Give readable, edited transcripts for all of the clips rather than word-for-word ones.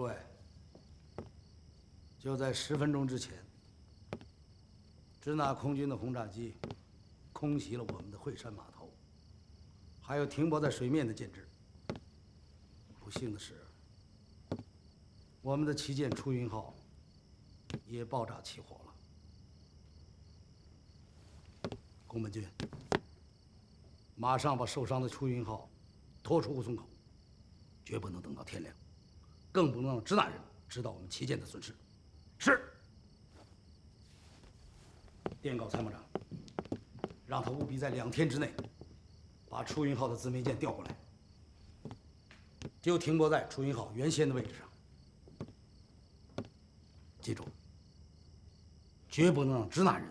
诸位，就在10分钟之前，支那空军的轰炸机空袭了我们的惠山码头，还有停泊在水面的舰只。不幸的是，我们的旗舰出云号也爆炸起火了。宫本军，马上把受伤的出云号拖出乌松口，绝不能等到天亮，更不能让支那人知道我们旗舰的损失。是。电告参谋长，让他务必在2天之内把出云号的姊妹舰调过来，就停泊在出云号原先的位置上。记住，绝不能让支那人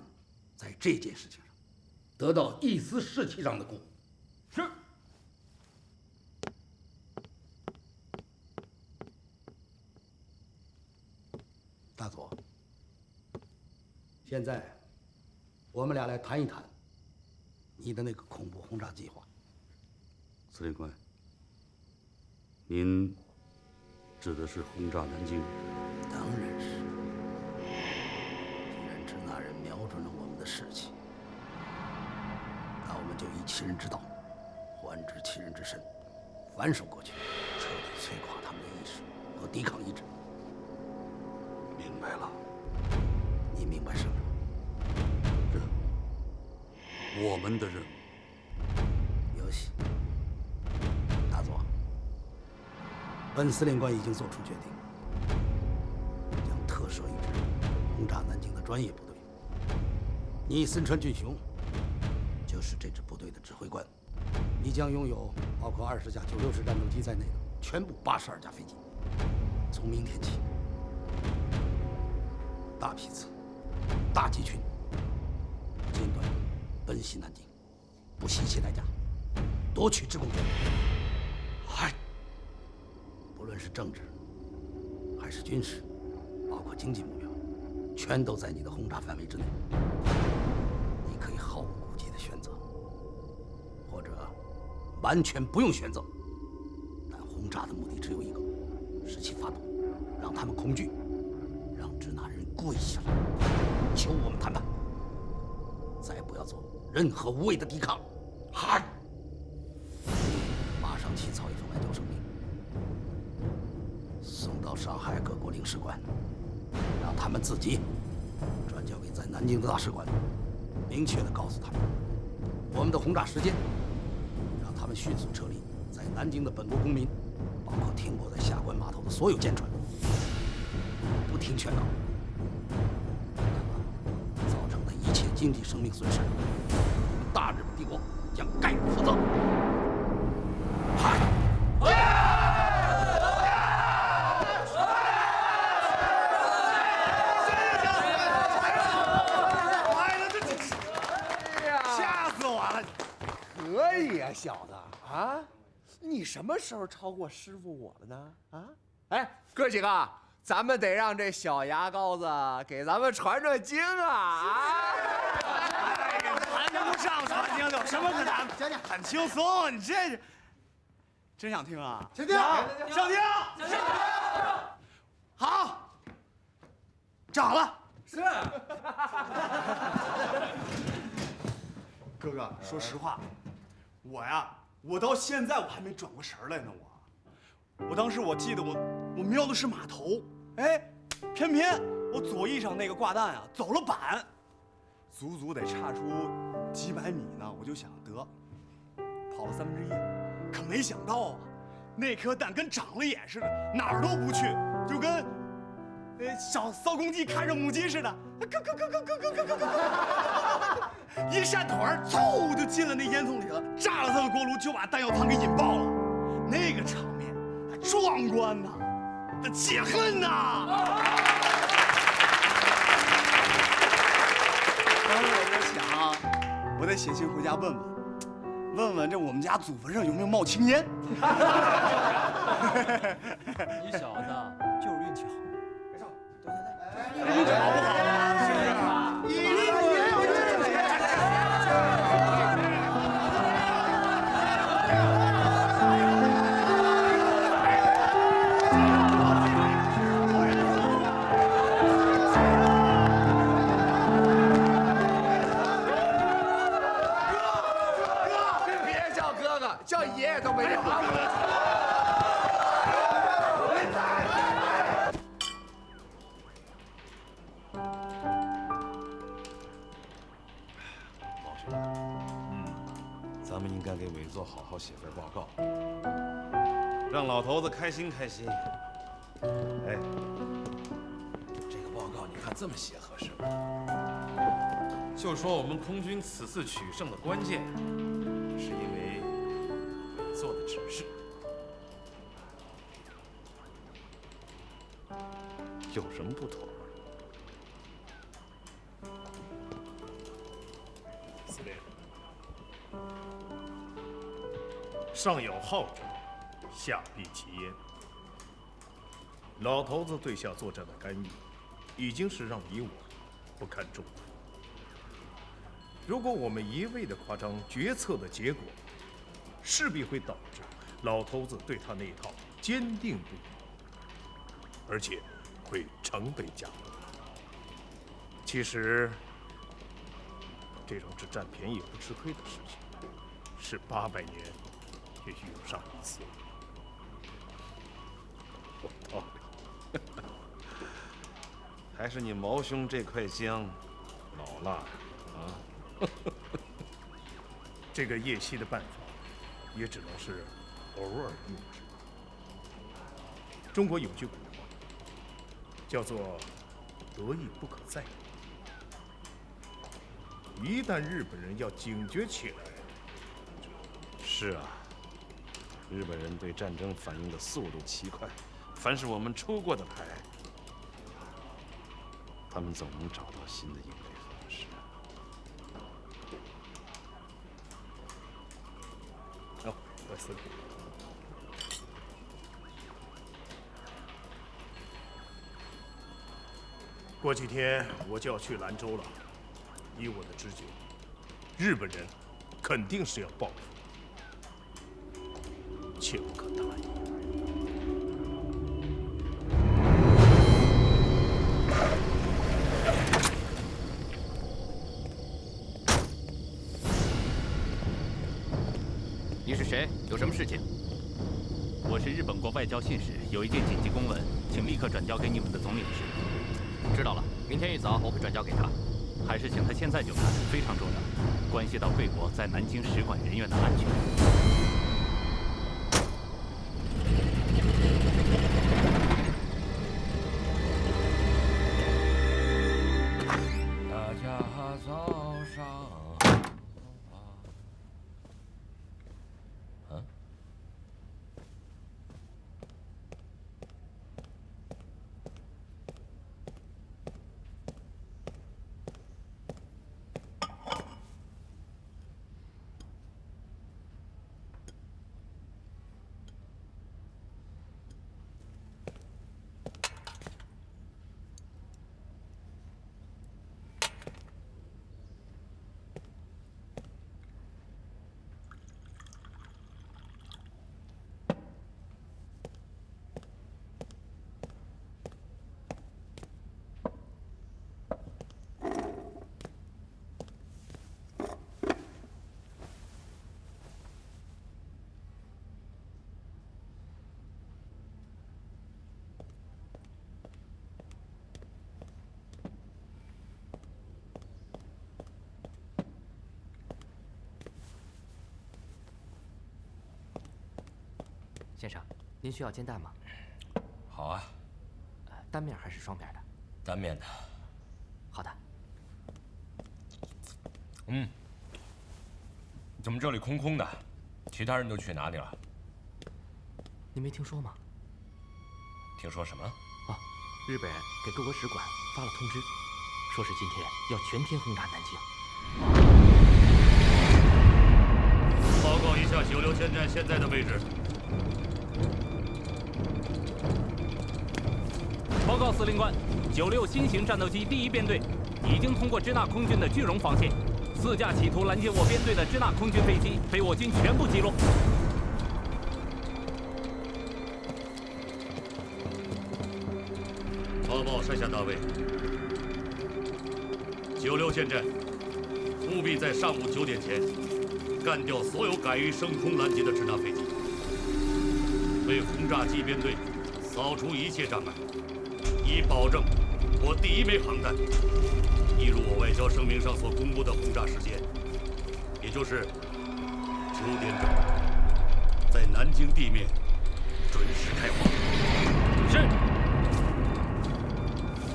在这件事情上得到一丝士气上的鼓舞。是。大佐，现在我们俩来谈一谈你的那个恐怖轰炸计划。司令官，您指的是轰炸南京？当然是。既然支那人瞄准了我们的士气，那我们就以其人之道还治其人之身，反手过去，彻底摧垮他们的意识和抵抗意志。明白了。你明白什么？任务，我们的任务。有喜。大佐，本司令官已经做出决定，将特设一支轰炸南京的专业部队。你森川俊雄就是这支部队的指挥官，你将拥有包括20架96式战斗机在内的全部82架飞机。从明天起，大批次、大集群间断奔袭南京，不惜一切代价夺取制空权。嗨，不论是政治还是军事，包括经济目标，全都在你的轰炸范围之内。你可以毫无顾忌的选择，或者完全不用选择。但轰炸的目的只有一个：使其发动，让他们恐惧，让支那人跪下来，求我们谈判。再不要做任何无谓的抵抗。嗨！马上起草一份外交声明，送到上海各国领事馆，让他们自己转交给在南京的大使馆，明确地告诉他们我们的轰炸时间，让他们迅速撤离在南京的本国公民，包括停泊在下关码头的所有舰船，不听劝告。那么造成的一切经济生命损失，大日本帝国将概不负责。嗨！吓死我了！可以呀，小子啊，你什么时候超过师傅我了呢？啊，哎，哥几个，咱们得让这小牙膏子给咱们传传经啊！谈不上传经，有什么可谈？讲讲，很轻松，你这是真想听啊？想听，想听，好，长了。是。哥哥，说实话，我到现在我还没转过神来呢。我当时我记得我瞄的是码头，哎，偏偏我左翼上那个挂弹啊走了板，足足得差出几百米呢。我就想得跑了1/3，可没想到啊，那颗弹跟长了眼似的，哪儿都不去，就跟小骚公鸡看着母鸡似的，一扇腿儿，嗖就进了那烟囱里了，炸了他的锅炉，就把弹药仓给引爆了。那个场面壮观呐，解恨呐！当时我就想，我得写信回家问问这我们家祖坟上有没有冒青烟。你小子就是运气好。没事，对，运气好不好啊？是不是？也有运气。年都没有啊！毛学长，咱们应该给委座好好写份报告，让老头子开心开心。哎，这个报告你看这么写合适吗？就说我们空军此次取胜的关键，是因为委座的指示。有什么不妥吗？司令，上有好者，下必其焉。老头子对下作战的干预，已经是让你我不堪重负。如果我们一味地夸张决策的结果，势必会导致老头子对他那一套坚定不移，而且会成倍加重。其实，这种只占便宜不吃亏的事情，是800年也遇不上一次。有道理。还是你毛兄这块姜老辣啊！这个夜袭的办法，也只能是偶尔用之。中国有句古话，叫做“得意不可再有”。一旦日本人要警觉起来，是啊，日本人对战争反应的速度奇快，凡是我们出过的牌，他们总能找到新的应对方式。哦，我司令。过几天我就要去兰州了，以我的直觉，日本人肯定是要报复，切不可大意。你是谁？有什么事情？我是日本国外交信使，有一件紧急公文，请立刻转交给你们的总领事。知道了，明天一早我会转交给他。还是请他现在就看，非常重要，关系到贵国在南京使馆人员的安全。大家早上好。嗯？先生，您需要煎蛋吗？好啊，单面还是双面的？单面的。好的。怎么这里空空的？其他人都去哪里了？您没听说吗？听说什么？哦，日本人给各国使馆发了通知，说是今天要全天轰炸南京。报告一下96舰战现在的位置。报告司令官，96新型战斗机第1编队已经通过支那空军的聚容防线，4架企图拦截我编队的支那空军飞机被我军全部击落。报告山下大尉，96舰战务必在上午9点前干掉所有敢于升空拦截的支那飞机，为轰炸机编队扫除一切障碍，以保证我第一枚航弹，一如我外交声明上所公布的轰炸时间，也就是9点整，在南京地面准时开花。是。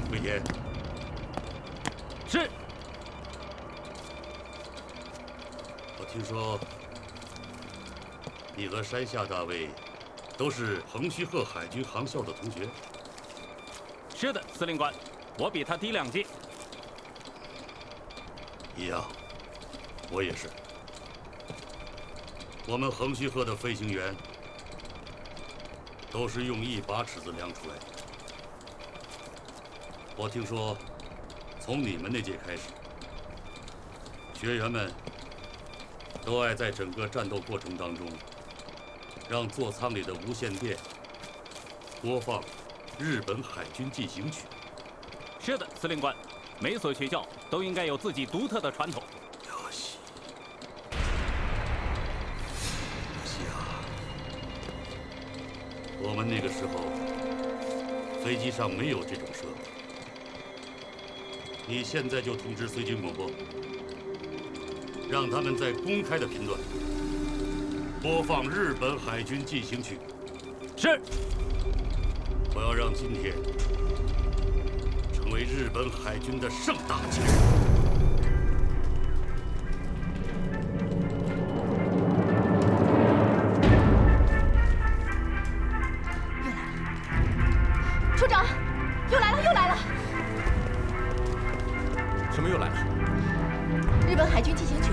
桂田。是。我听说你和山下大尉都是横须贺海军航校的同学。是的，司令官，我比他低2届。一样，我也是。我们横须贺的飞行员都是用1把尺子量出来的。我听说，从你们那届开始，学员们都爱在整个战斗过程当中，让座舱里的无线电播放日本海军进行曲。是的，司令官，每所学校都应该有自己独特的传统。可惜啊，我们那个时候飞机上没有这种设备。你现在就通知随军广播，让他们在公开的频段播放日本海军进行曲。是。我要让今天成为日本海军的盛大节日。处长，又来了，又来了！什么又来了？日本海军进行曲。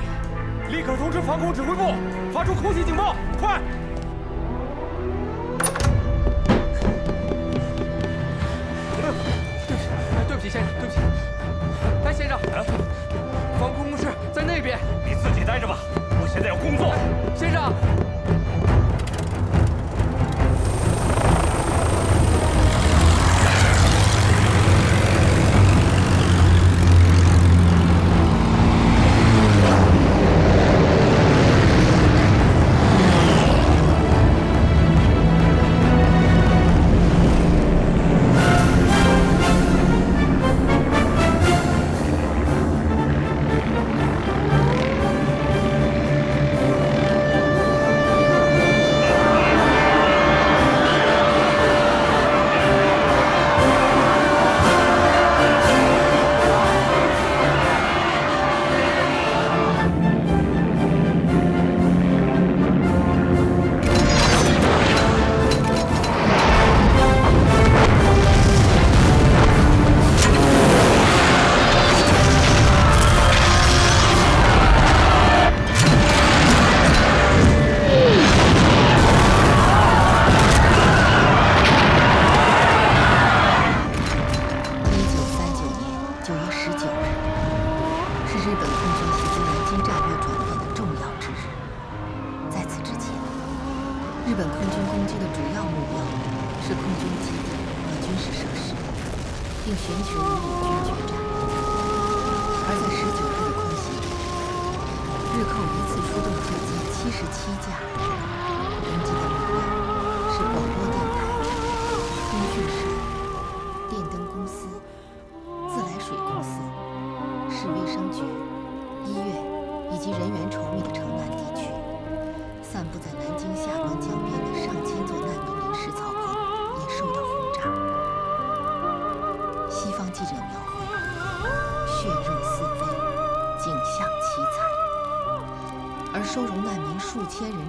立刻通知防空指挥部，发出空袭警报，快！对不起，先生，对不起。哎，先生，防空室在那边。你自己待着吧，我现在要工作。先生。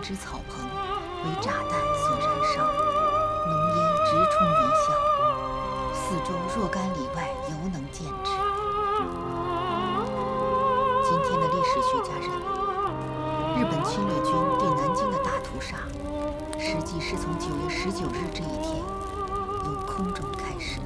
之草棚为炸弹所燃烧，浓烟直冲云霄，四周若干里外犹能见之。今天的历史学家认为，日本侵略军对南京的大屠杀，实际是从9月19日这一天由空中开始的。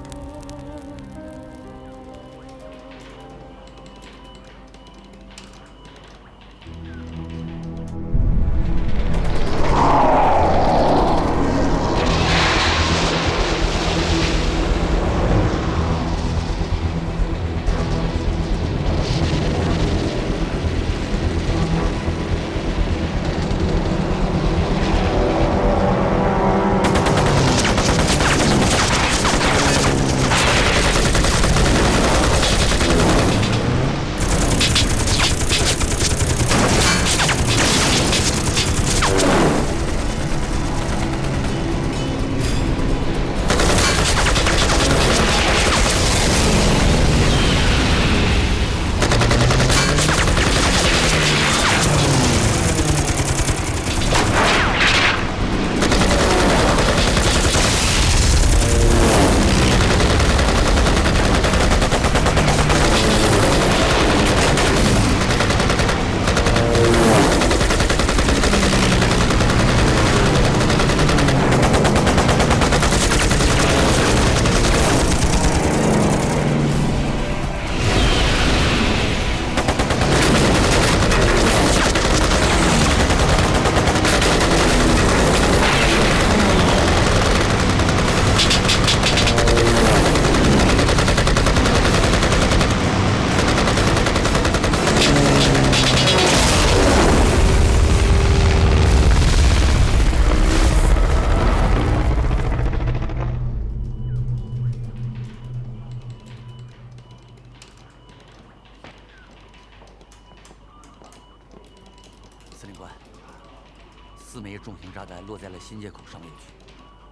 落在了新街口商业区，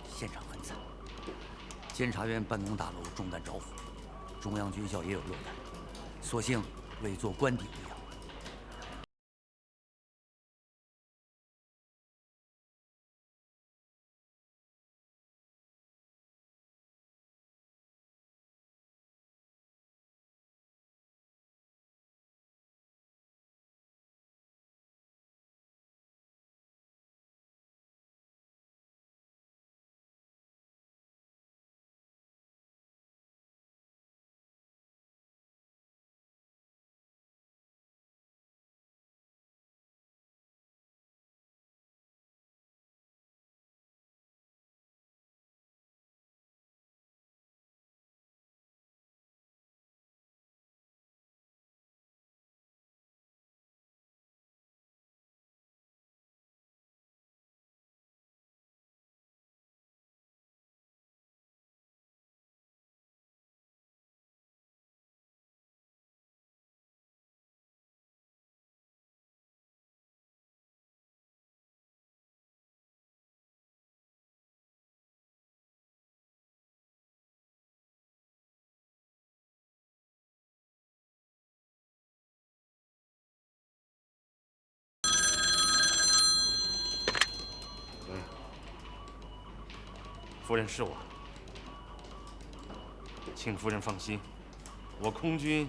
现场很惨。监察院办公大楼中弹着火，中央军校也有落弹，所幸未做官邸一样。夫人是我，请夫人放心，我空军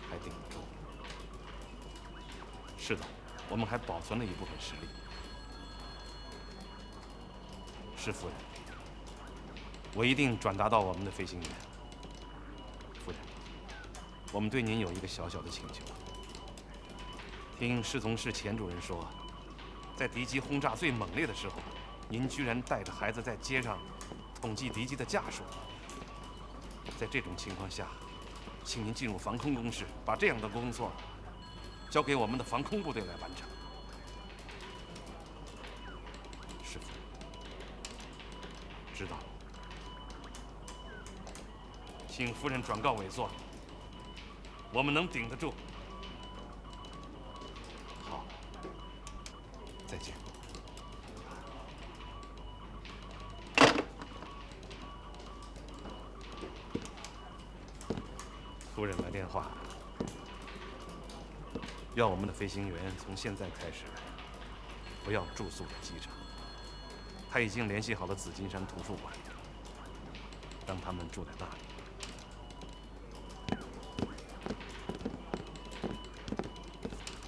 还顶得住。是的，我们还保存了一部分实力。是夫人，我一定转达到我们的飞行员。夫人，我们对您有一个小小的请求。听侍从室钱主任说，在敌机轰炸最猛烈的时候，您居然带着孩子在街上统计敌机的架数。在这种情况下，请您进入防空工事，把这样的工作交给我们的防空部队来完成。师傅，知道了。请夫人转告委座，我们能顶得住。好，再见。夫人来电话，要我们的飞行员从现在开始不要住宿在机场。他已经联系好了紫金山图书馆，让他们住在那里。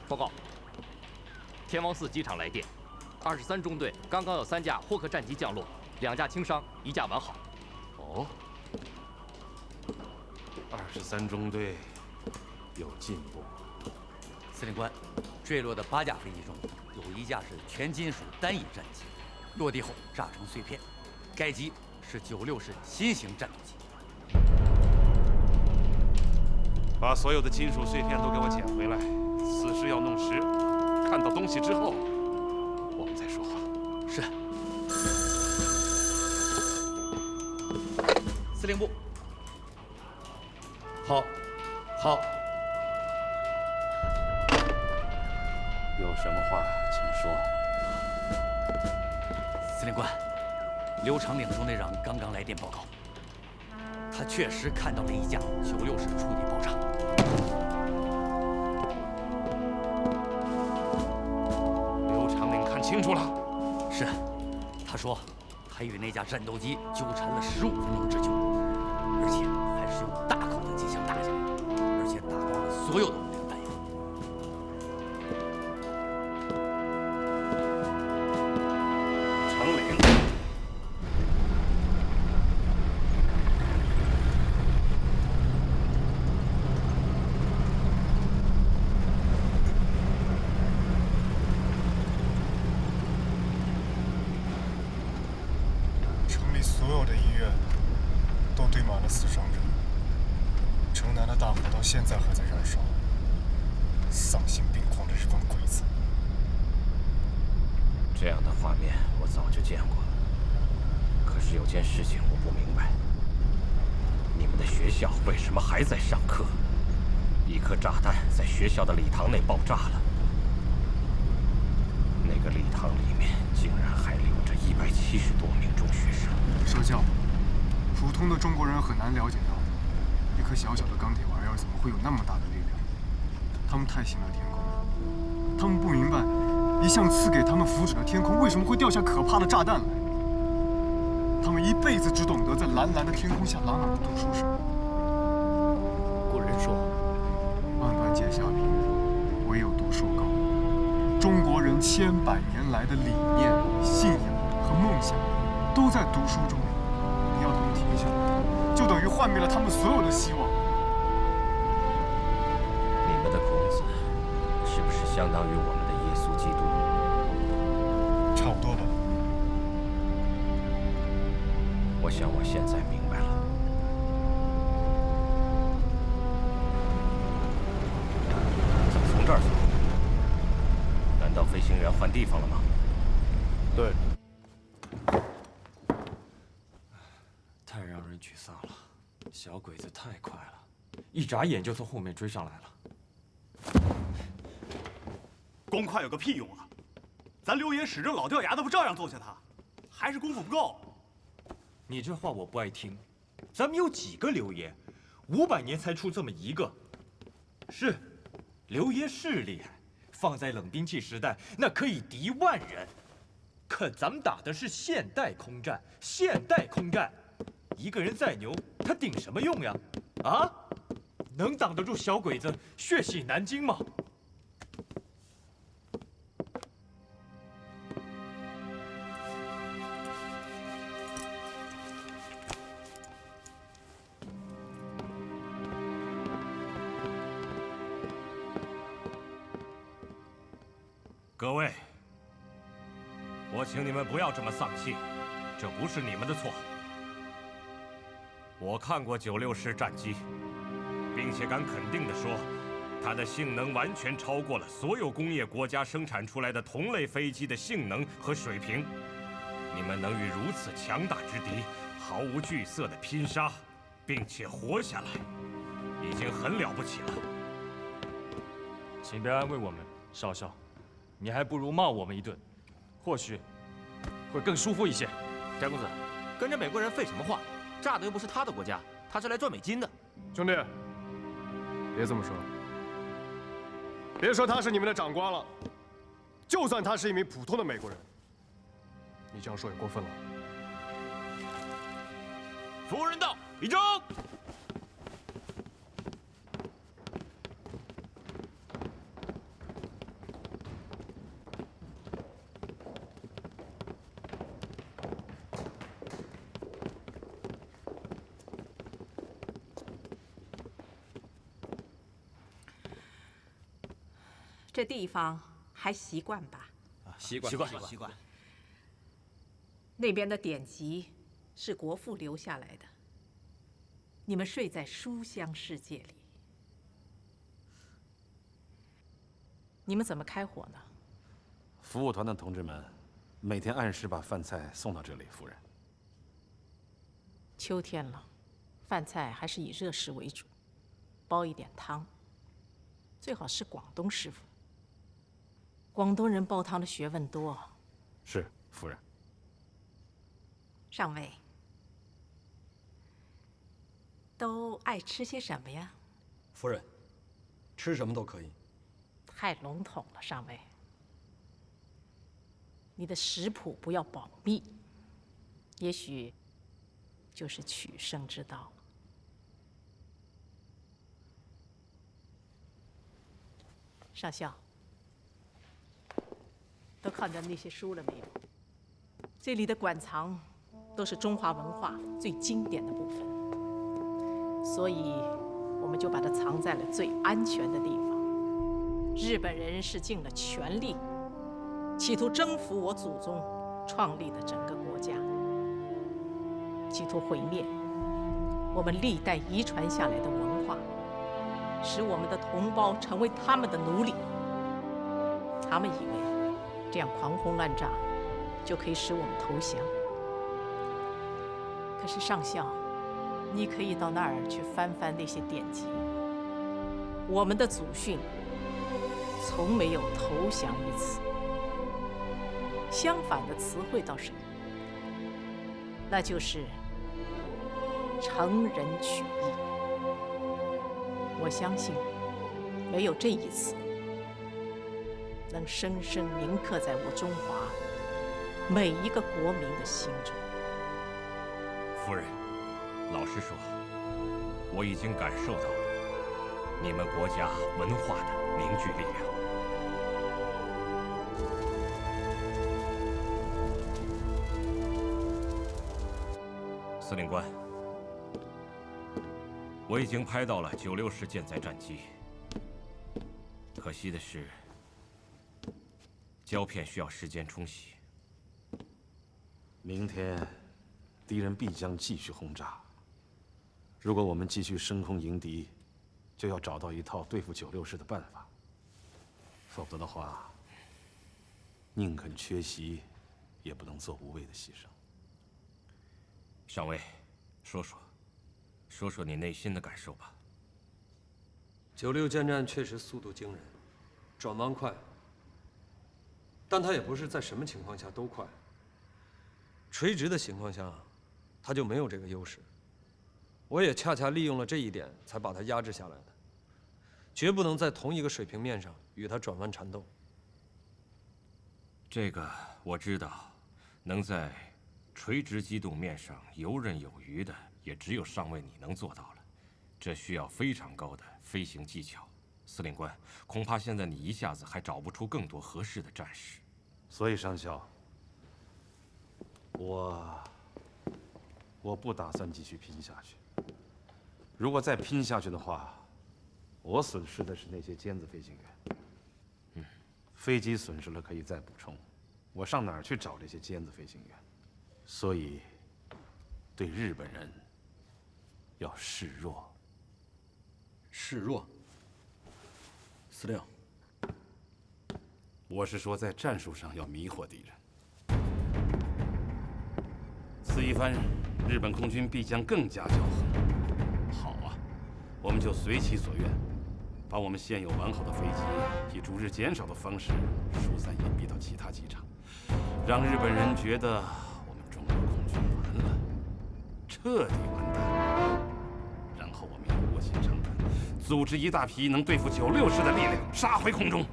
报告，天王寺机场来电，23中队刚刚有3架霍克战机降落，2架轻伤，1架完好。哦，23中队有进步。司令官，坠落的8架飞机中，有1架是全金属单翼战机，落地后炸成碎片。该机是96式新型战斗机。把所有的金属碎片都给我捡回来，此事要弄实。看到东西之后，我们再说话。是。司令部。好，好。有什么话请说。司令官，刘长岭中队长刚刚来电报告，他确实看到了1架96式触底爆炸。刘长岭看清楚了？是，他说他与那架战斗机纠缠了15分钟之久，而且还是用大口的机枪打下来，而且打光了所有的无量弹药。长岭，城里所有的医院都堆满了死伤者，城南的大火到现在还在燃烧，丧心病狂的日本鬼子。这样的画面我早就见过，可是有件事情我不明白：你们的学校为什么还在上课？一颗炸弹在学校的礼堂内爆炸了，那个礼堂里面竟然还留着170多名中学生。少校，普通的中国人很难了解到，一颗小小的钢铁玩意儿怎么会有那么大的力量？他们太信了天空了，他们不明白，一向赐给他们福祉的天空为什么会掉下可怕的炸弹来。他们一辈子只懂得在蓝蓝的天空下朗朗的读书声。古人说，万般皆下品，唯有读书高。中国人千百年来的理念、信仰和梦想，都在读书中。你要他们停下来，就等于幻灭了他们所有的希望。你们的孔子是不是相当于我们的耶稣基督？差不多吧。我想我现在明白了。怎么从这儿走？难道飞行员换地方了吗？对。太让人沮丧了，小鬼子太快了，一眨眼就从后面追上来了。光快有个屁用啊！咱刘爷使这老掉牙的，不照样揍下他？还是功夫不够。你这话我不爱听。咱们有几个刘爷？500年才出这么一个。是，刘爷是厉害，放在冷兵器时代，那可以敌万人。可咱们打的是现代空战，现代空战，一个人再牛，他顶什么用呀？啊？能挡得住小鬼子血洗南京吗？各位，我请你们不要这么丧气，这不是你们的错。我看过96式战机，并且敢肯定地说，它的性能完全超过了所有工业国家生产出来的同类飞机的性能和水平。你们能与如此强大之敌毫无惧色地拼杀，并且活下来，已经很了不起了。请别安慰我们，少校。你还不如骂我们一顿，或许会更舒服一些。翟公子，跟着美国人废什么话？炸的又不是他的国家，他是来赚美金的。兄弟，别这么说。别说他是你们的长官了，就算他是一名普通的美国人，你这样说也过分了。夫人到，立正。这地方还习惯吧？习惯。那边的典籍是国父留下来的，你们睡在书香世界里。你们怎么开火呢？服务团的同志们每天按时把饭菜送到这里，夫人。秋天了，饭菜还是以热食为主，煲一点汤，最好是广东师傅。广东人煲汤的学问多。是，夫人。上尉，都爱吃些什么呀？夫人，吃什么都可以。太笼统了，上尉。你的食谱不要保密，也许就是取胜之道了。上校。都看见那些书了没有？这里的馆藏都是中华文化最经典的部分，所以我们就把它藏在了最安全的地方。日本人是尽了全力，企图征服我祖宗创立的整个国家，企图毁灭我们历代遗传下来的文化，使我们的同胞成为他们的奴隶。他们以为这样狂轰滥炸就可以使我们投降。可是上校，你可以到那儿去翻翻那些典籍。我们的祖训从没有投降一词。相反的词汇倒是有，那就是成人取义。我相信，唯有这一词，能深深铭刻在我中华每一个国民的心中。夫人，老实说，我已经感受到了你们国家文化的凝聚力量。司令官，我已经拍到了96式舰载战机，可惜的是，胶片需要时间冲洗。明天，敌人必将继续轰炸。如果我们继续升空迎敌，就要找到一套对付96式的办法。否则的话，宁肯缺席，也不能做无谓的牺牲。上尉，说说你内心的感受吧。96舰战确实速度惊人，转弯快，但它也不是在什么情况下都快。垂直的情况下，它就没有这个优势。我也恰恰利用了这一点，才把它压制下来的。绝不能在同一个水平面上与它转弯缠斗。这个我知道，能在垂直机动面上游刃有余的，也只有上尉你能做到了。这需要非常高的飞行技巧。司令官，恐怕现在你一下子还找不出更多合适的战士。所以上校，我不打算继续拼下去。如果再拼下去的话，我损失的是那些尖子飞行员。飞机损失了可以再补充，我上哪儿去找这些尖子飞行员？所以，对日本人要示弱。示弱。司令，我是说，在战术上要迷惑敌人。此一番，日本空军必将更加骄横。好啊，我们就随其所愿，把我们现有完好的飞机以逐日减少的方式疏散隐蔽到其他机场，让日本人觉得我们中国空军完了，彻底完蛋。然后我们要卧薪尝胆，组织一大批能对付96式的力量，杀回空中。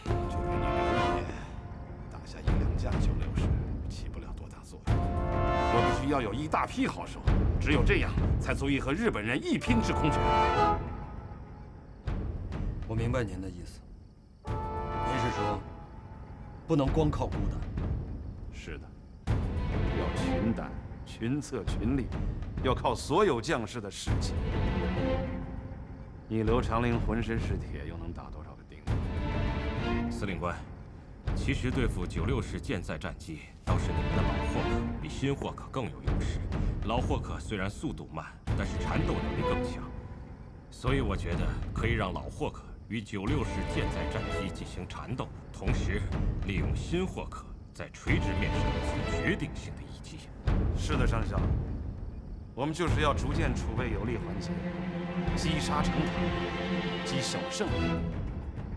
就凭你刘爷打下1、2架96式，起不了多大作用。我必须要有一大批好手，只有这样才足以和日本人一拼制空权。我明白您的意思。您是说，不能光靠孤胆？是的，要群胆、群策、群力，要靠所有将士的士气。你刘长龄浑身是铁，又能打多少个钉子？司令官，其实对付96式舰载战机，倒是你们的老霍克比新霍克更有优势。老霍克虽然速度慢，但是缠斗能力更强，所以我觉得可以让老霍克与96式舰载战机进行缠斗，同时利用新霍克在垂直面上做决定性的一击。是的，上校，我们就是要逐渐储备有力环节，积沙成塔，积小胜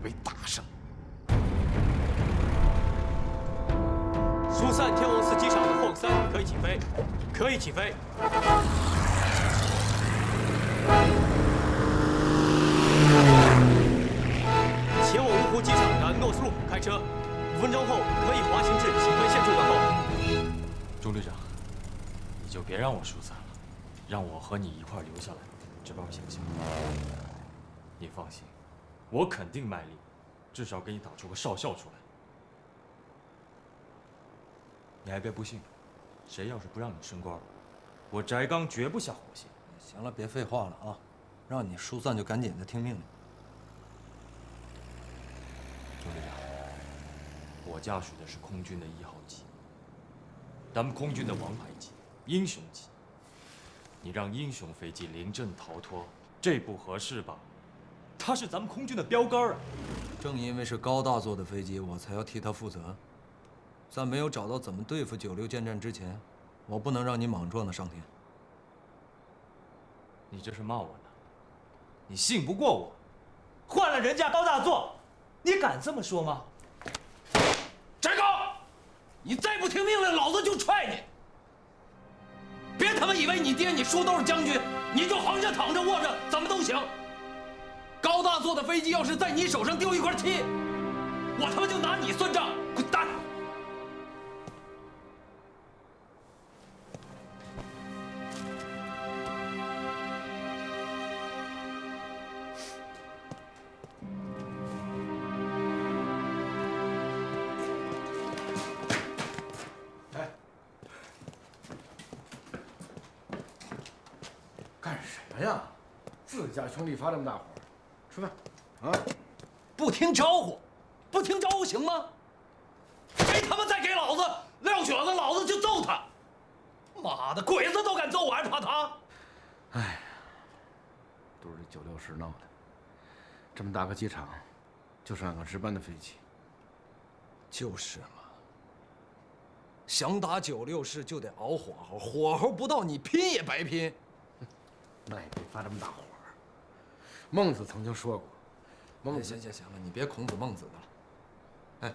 为大胜。疏散天王寺机场的霍克3可以起飞，可以起飞。前往芜湖机场的诺斯路开车，5分钟后可以滑行至起飞线处等候。钟队长，你就别让我疏散了，让我和你一块留下来值班行不行？你放心，我肯定卖力，至少给你打出个少校出来。你还别不信，谁要是不让你升官，我翟刚绝不下火线。行了，别废话了啊！让你疏散就赶紧的听命令。钟队长，我驾驶的是空军的1号机，咱们空军的王牌机，英雄机。你让英雄飞机临阵逃脱，这不合适吧？它是咱们空军的标杆啊！正因为是高大座的飞机，我才要替它负责。在没有找到怎么对付96舰战之前，我不能让你莽撞的上天。你这是骂我呢？你信不过我，换了人家高大座，你敢这么说吗？你再不听命令，老子就踹你！别他妈以为你爹你叔都是将军，你就横着躺着卧着怎么都行。高大坐的飞机要是在你手上丢一块漆，我他妈就拿你算账！滚蛋！干什么呀？自家兄弟发这么大火，吃饭啊！不听招呼，不听招呼行吗？谁他妈再给老子撂蹶子，老子就揍他！妈的，鬼子都敢揍我，还怕他？哎，都是这96师闹的。这么大个机场，就剩2个值班的飞机。就是嘛。想打96师就得熬火候，火候不到你拼也白拼。那也别发这么大火。孟子曾经说过，孟子……行了，你别孔子孟子的了。哎，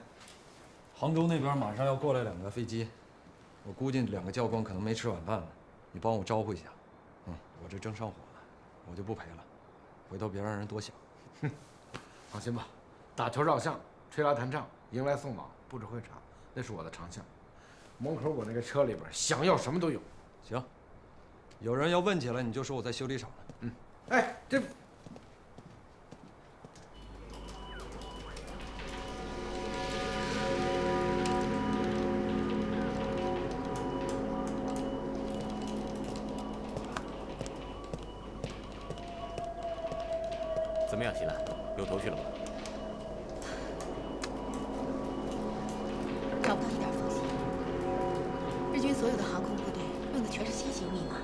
杭州那边马上要过来2个飞机，我估计2个教官可能没吃晚饭了，你帮我招呼一下。我这正上火呢，我就不陪了，回头别让人多想。放心吧，打球照相、吹拉弹唱、迎来送往、布置会场，那是我的长项。门口我那个车里边，想要什么都有。行，有人要问起来，你就说我在修理厂呢。哎，这。怎么样，席兰？有头绪了吗？找不到一点缝隙。日军所有的航空部队用的全是新型密码，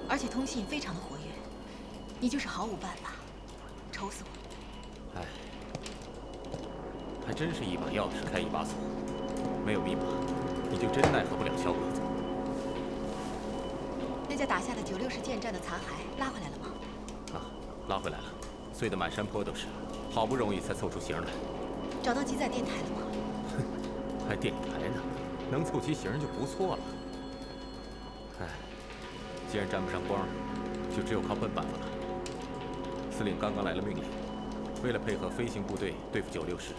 而且通信非常的活跃。你就是毫无办法，愁死我！哎，还真是一把钥匙开一把锁，没有密码，你就真奈何不了小鬼子。那架打下的96式舰战的残骸拉回来了吗？啊，拉回来了。碎得满山坡都是，好不容易才凑出形来。找到机载电台了吗？哼，还电台呢，能凑齐形就不错了。哎，既然沾不上光，就只有靠笨办法了。司令刚刚来了命令，为了配合飞行部队对付96师，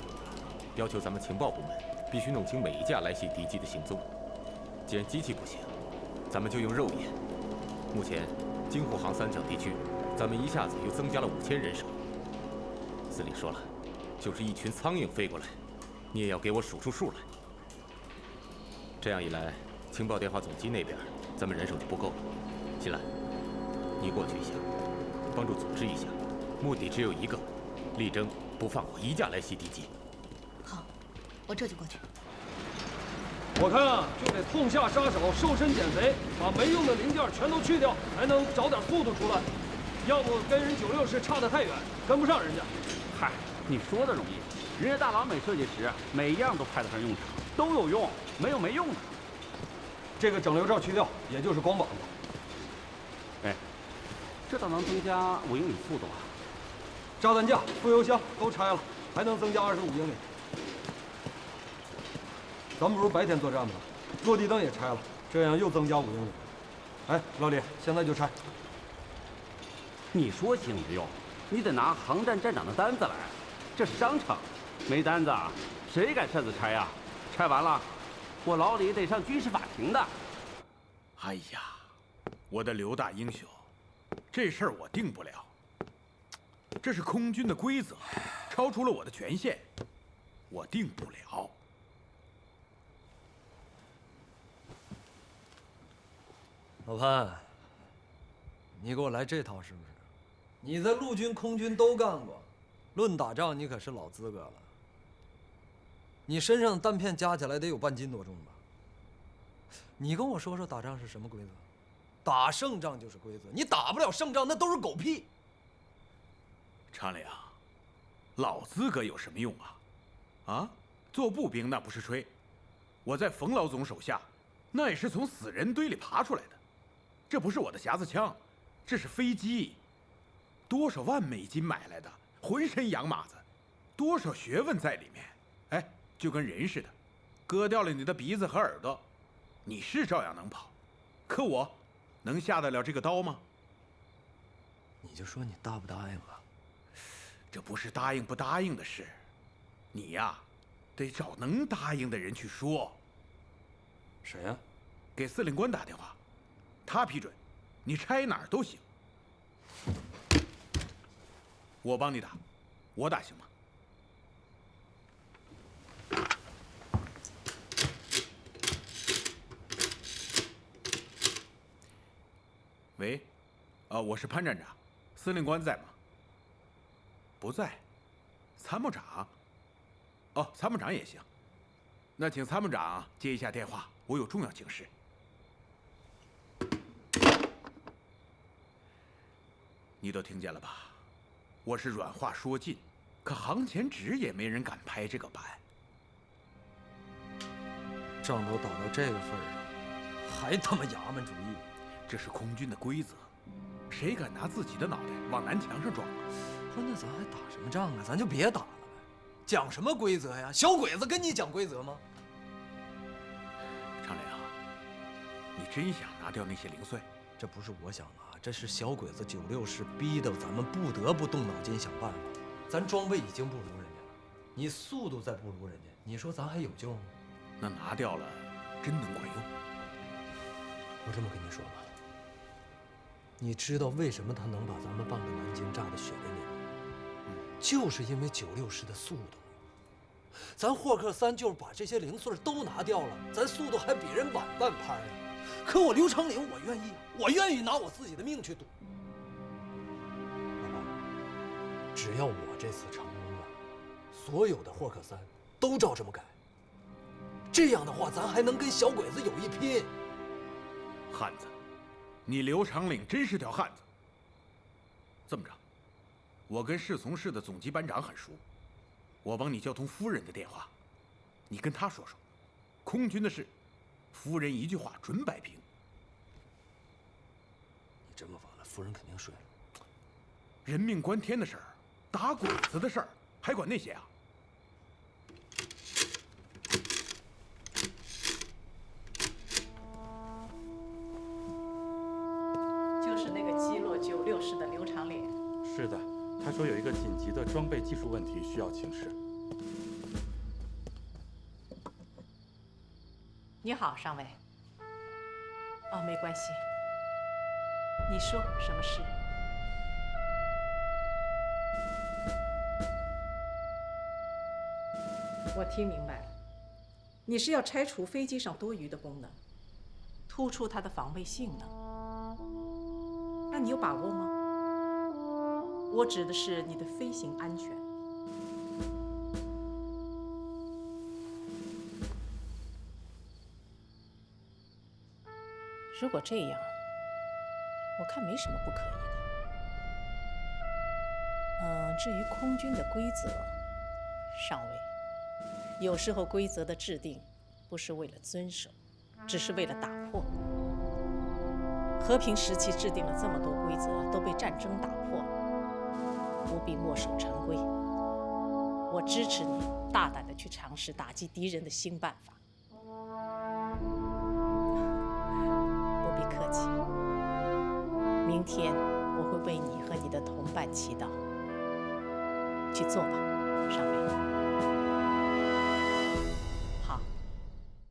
要求咱们情报部门必须弄清每一架来袭敌机的行踪。既然机器不行，咱们就用肉眼。目前，京沪杭三角地区。咱们一下子又增加了5000人手。司令说了，就是一群苍蝇飞过来，你也要给我数出数来。这样一来，情报电话总机那边，咱们人手就不够了。新兰，你过去一下，帮助组织一下，目的只有一个，力争不放过一架来袭敌机。好，我这就过去。我看啊，就得痛下杀手，瘦身减肥，把没用的零件全都去掉，才能找点速度出来。要不跟人96师差得太远，跟不上人家。嗨，你说的容易，人家大老美设计时，每一样都派得上用场，都有用，没有没用的。这个整流罩去掉，也就是光膀子。哎，这倒能增加5英里速度啊！炸弹架、副油箱都拆了，还能增加25英里。咱们不是白天作战吗？落地灯也拆了，这样又增加5英里。哎，老李，现在就拆。你说行不用，你得拿航站站长的单子来，这是商场，没单子啊，谁敢擅自拆呀？拆完了，我老李得上军事法庭的。哎呀，我的刘大英雄，这事儿我定不了，这是空军的规则，超出了我的权限，我定不了。老潘，你给我来这套是不是？你在陆军、空军都干过，论打仗你可是老资格了。你身上的弹片加起来得有半斤多重吧？你跟我说说打仗是什么规则？打胜仗就是规则，你打不了胜仗那都是狗屁。常良，老资格有什么用啊？啊，做步兵那不是吹，我在冯老总手下，那也是从死人堆里爬出来的。这不是我的匣子枪，这是飞机，多少万美金买来的，浑身洋马子，多少学问在里面。哎，就跟人似的，割掉了你的鼻子和耳朵，你是照样能跑。可我能下得了这个刀吗？你就说你答不答应吧。这不是答应不答应的事，你呀，得找能答应的人去说。谁呀？给司令官打电话，他批准，你拆哪儿都行。我帮你打，我打行吗？喂，我是潘站长，司令官在吗？不在，参谋长。哦，参谋长也行。那请参谋长接一下电话，我有重要请示。你都听见了吧？我是软话说尽，可行前纸也没人敢拍这个板。仗都打到这个份儿上，还他妈衙门主义？这是空军的规则，谁敢拿自己的脑袋往南墙上撞？不是，那咱还打什么仗啊？咱就别打了呗。讲什么规则呀？小鬼子跟你讲规则吗？常良，你真想拿掉那些零碎？这不是我想拿，这是小鬼子96师逼得咱们不得不动脑筋想办法。咱装备已经不如人家了，你速度再不如人家，你说咱还有救吗？那拿掉了，真能管用？我这么跟你说吧，你知道为什么他能把咱们半个南京炸得血淋淋吗？就是因为96师的速度。咱霍克3就是把这些零碎都拿掉了，咱速度还比人晚半拍呢。可我刘长岭，我愿意拿我自己的命去赌。老板，只要我这次成功了，所有的霍克3都照这么改。这样的话，咱还能跟小鬼子有一拼。汉子，你刘长岭真是条汉子。这么着，我跟侍从室的总机班长很熟，我帮你叫通夫人的电话，你跟他说说，空军的事，夫人一句话准摆平。你这么晚了，夫人肯定睡了。人命关天的事儿，打鬼子的事儿，还管那些啊？就是那个击落96师的刘长脸。是的，他说有一个紧急的装备技术问题需要请示。你好，上尉。哦，没关系。你说什么事？我听明白了，你是要拆除飞机上多余的功能，突出它的防卫性能。那你有把握吗？我指的是你的飞行安全。如果这样，我看没什么不可以的。至于空军的规则，上尉，有时候规则的制定不是为了遵守，只是为了打破。和平时期制定了这么多规则，都被战争打破了，不必墨守成规。我支持你大胆地去尝试打击敌人的新办法。不必客气，明天我会为你和你的同伴祈祷。去做吧，上尉。